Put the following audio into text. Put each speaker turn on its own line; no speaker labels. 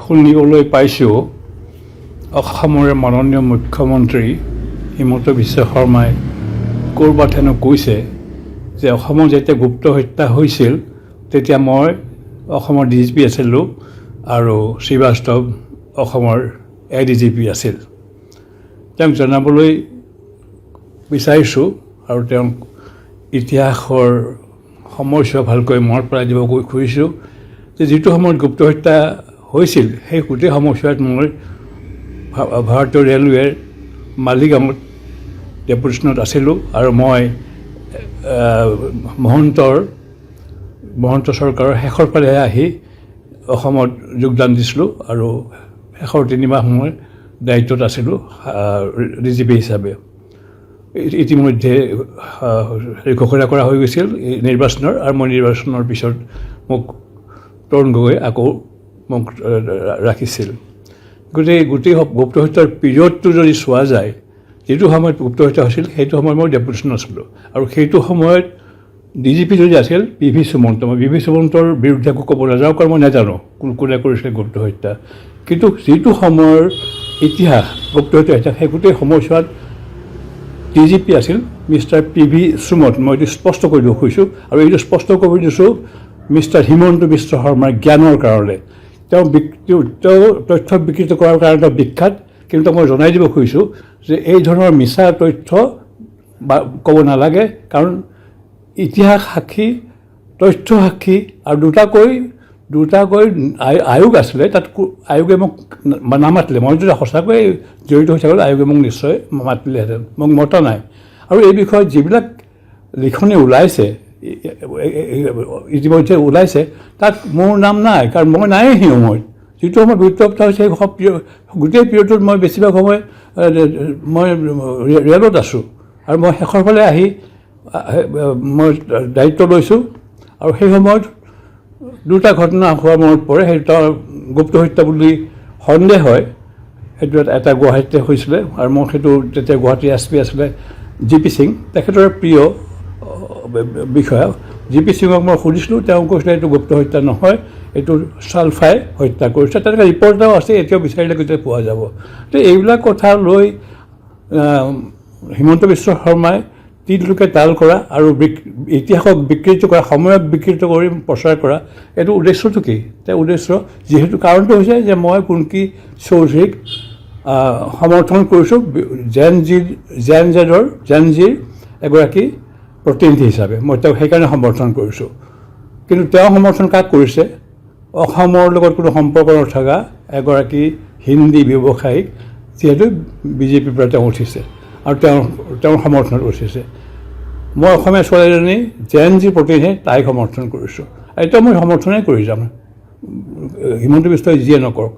শুনিবলৈ পাইছোঁ অসমৰ মাননীয় মুখ্যমন্ত্ৰী হিমন্ত বিশ্ব শৰ্মাই ক'ৰবাত হেনো কৈছে যে অসমত যেতিয়া গুপ্ত হত্যা হৈছিল তেতিয়া মই অসমৰ DGP আছিলোঁ আৰু শ্ৰীবাস্তৱ অসমৰ ADGP আছিল। তেওঁক জনাবলৈ বিচাৰিছোঁ আৰু তেওঁক ইতিহাসৰ সময়ছোৱা ভালকৈ মনত পেলাই দিব খুজিছোঁ যে যিটো সময়ত গুপ্ত হত্যা হৈছিল সেই গোটেই সময়ছোৱাত মই ভাৰতীয় ৰেলৱেৰ মালিগাঁৱত ডেপুটেশ্যনত আছিলোঁ আৰু মই মহন্ত চৰকাৰৰ শেষৰ ফালে আহি অসমত যোগদান দিছিলোঁ আৰু শেষৰ 3 মাহ মই দায়িত্বত আছিলোঁ DGP হিচাপে। ইতিমধ্যে ঘোষণা কৰা হৈ গৈছিল নিৰ্বাচনৰ আৰু মই নিৰ্বাচনৰ পিছত মোক তৰুণ গগৈ আকৌ মোক ৰাখিছিল। গোটেই গুপ্ত হত্যাৰ পিৰিয়ডটো যদি চোৱা যায়, যিটো সময়ত গুপ্ত হত্যা হৈছিল সেইটো সময়ত মই ডেপুটেশ্যন আছিলোঁ আৰু সেইটো সময়ত DGP যদি আছিল PV সুমন্ত। মই PV সুমন্তৰ বিৰুদ্ধে একো ক'ব নাযাওঁ কাৰণ মই নাজানো কোনে কৰিছিলে গুপ্ত হত্যা, কিন্তু যিটো সময়ৰ ইতিহাস গুপ্ত হত্যা সেই গোটেই সময়ছোৱাত DGP আছিল মিষ্টাৰ PV সুমন্ত। মই এইটো স্পষ্ট কৰি দিব খুজিছোঁ আৰু এইটো স্পষ্ট কৰি দিছোঁ মিষ্টাৰ হিমন্ত বিশ্ব শৰ্মাৰ জ্ঞানৰ কাৰণে। তেওঁ তথ্য বিকৃত কৰাৰ কাৰণে তেওঁ বিখ্যাত, কিন্তু মই জনাই দিব খুজিছোঁ যে এই ধৰণৰ মিছা তথ্য ক'ব নালাগে, কাৰণ ইতিহাস সাক্ষী, তথ্য সাক্ষী আৰু দুটাকৈ আয়োগ আছিলে। তাত আয়োগে মোক নামাতিলে। মই যদি সঁচাকৈ জড়িত হৈ থাকিলে আয়োগে মোক নিশ্চয় মাতিলেহেঁতেন, মোক মতা নাই। আৰু এই বিষয়ত যিবিলাক লিখনি ওলাইছে ইতিমধ্যে ওলাইছে তাত মোৰ নাম নাই, কাৰণ মই নাই সেই সময়ত। যিটো সময়ত গুপ্ত হত্যা হৈছে সেই গোটেই পিৰিয়ডটোত মই বেছিভাগ সময় মই ৰেলত আছোঁ আৰু মই শেষৰ ফালে আহি মই দায়িত্ব লৈছোঁ। আৰু সেই সময়ত দুটা ঘটনা হোৱা মনত পৰে। সেইটো গুপ্ত হত্যা বুলি সন্দেহ হয়। সেইটো এটা গুৱাহাটীতে হৈছিলে আৰু মই সেইটো তেতিয়া গুৱাহাটীৰ SP আছিলে GP সিং, তেখেতৰ প্ৰিয় বিষয়া। GP সিঙক মই সুধিছিলোঁ, তেওঁ কৈছিলে এইটো গুপ্ত হত্যা নহয়, এইটো চালফাই হত্যা কৰিছে। তেনেকৈ ৰিপৰ্ট এটাও আছে, এতিয়াও বিচাৰিলে কেতিয়া পোৱা যাব। তো এইবিলাক কথা লৈ হিমন্ত বিশ্ব শৰ্মাই তিললোকে তাল কৰা আৰু ইতিহাসক বিকৃত কৰা, সময়ক বিকৃত কৰি প্ৰচাৰ কৰা, এইটো উদ্দেশ্যটো কি? তেওঁ উদ্দেশ্য যিহেতু কাৰণটো হৈছে যে মই কুন্কি চৌধুৰীক সমৰ্থন কৰিছোঁ জেনজিৰ এগৰাকী প্ৰতিনিধি হিচাপে। মই তেওঁক সেইকাৰণে সমৰ্থন কৰিছোঁ। কিন্তু তেওঁ সমৰ্থন কাক কৰিছে? অসমৰ লগত কোনো সম্পৰ্ক নথকা এগৰাকী হিন্দী ব্যৱসায়িক, যিহেতু BJPৰ পৰা তেওঁ উঠিছে আৰু তেওঁৰ সমৰ্থনত উঠিছে। মই অসমীয়া ছোৱালীজনী জেনজিৰ প্ৰতিনিধি, তাইক সমৰ্থন কৰিছোঁ। এতিয়া মই সমৰ্থনেই কৰি যাম, হিমন্ত বিশ্বই যিয়ে নকৰক।